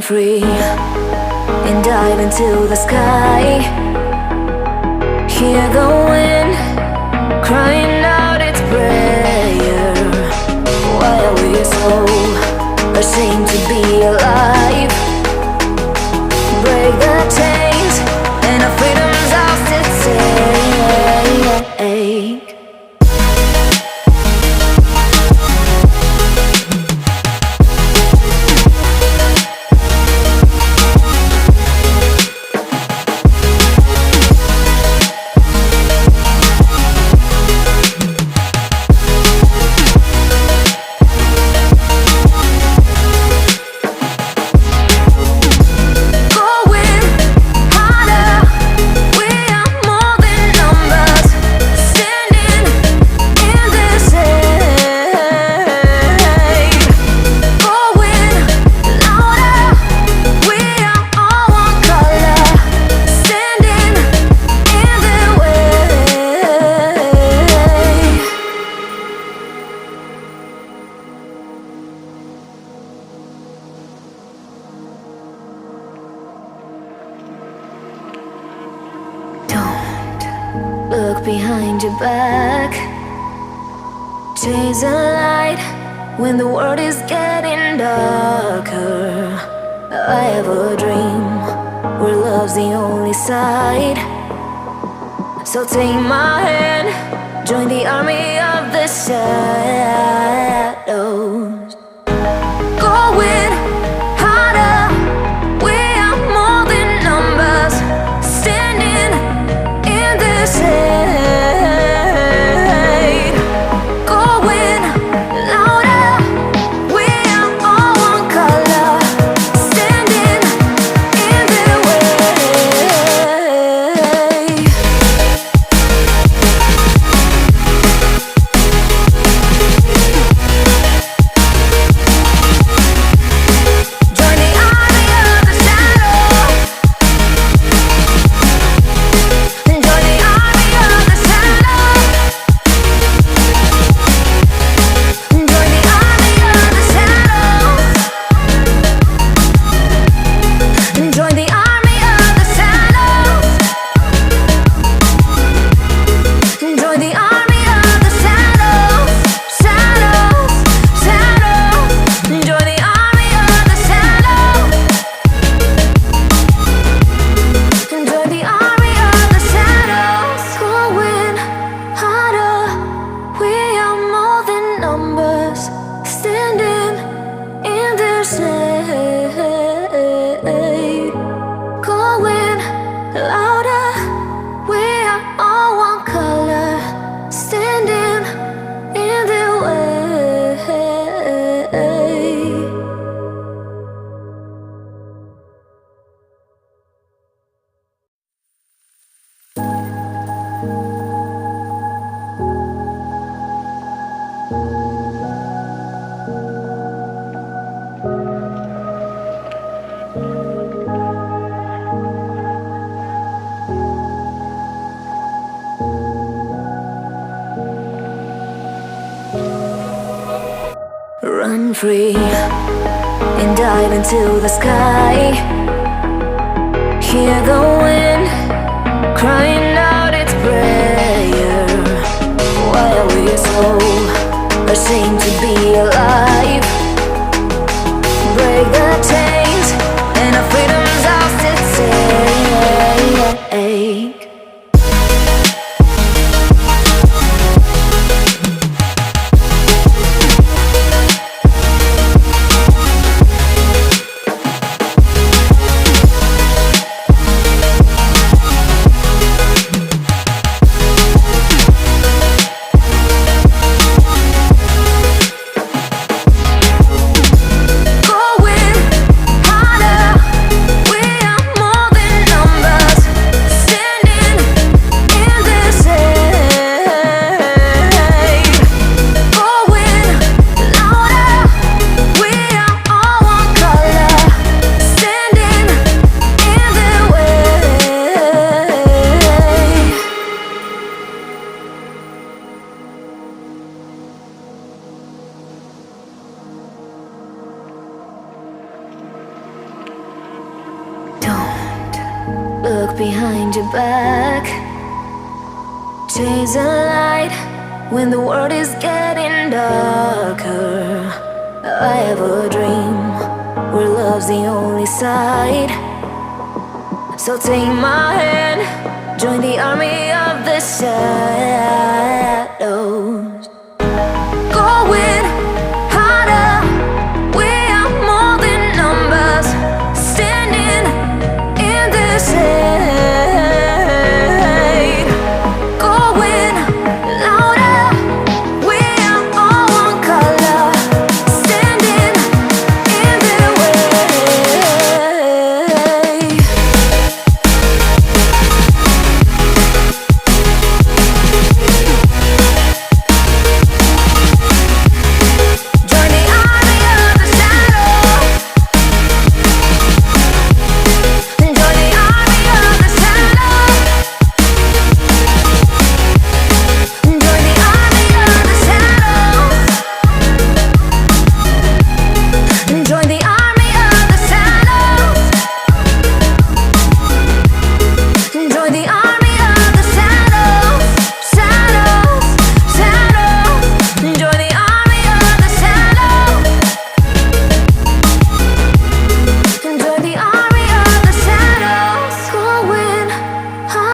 free and dive into the sky. Hear the wind crying out its prayer. Why are we so ashamed to be alive? Break the chains and our freedom's ours to take. Look behind your back. Chase a light when the world is getting darker. I have a dream where love's the only side. So take my hand, join the army of the shadows. Going harder, we are more than numbers, standing in the shade. Going louder, we are all one color, standing in the way. Join the army of the shadows. Join the army of the shadows. Join the army of the shadows. Join the army of the shadows. Join the army of the shadows. Shadows, shadows. Join the army of the shadows. Join the army of the shadows. Going harder, we are more than numbers, standing in the shade. Going louder, we are all one color, standing in the way. Run free and dive into the sky. Hear the wind crying out its prayer. Why are we so ashamed to be alive? Break the chains and our freedom's ours to take. find you back. Chase a light when the world is getting darker. I have a dream where love's the only side. So take my hand, join the army of the side.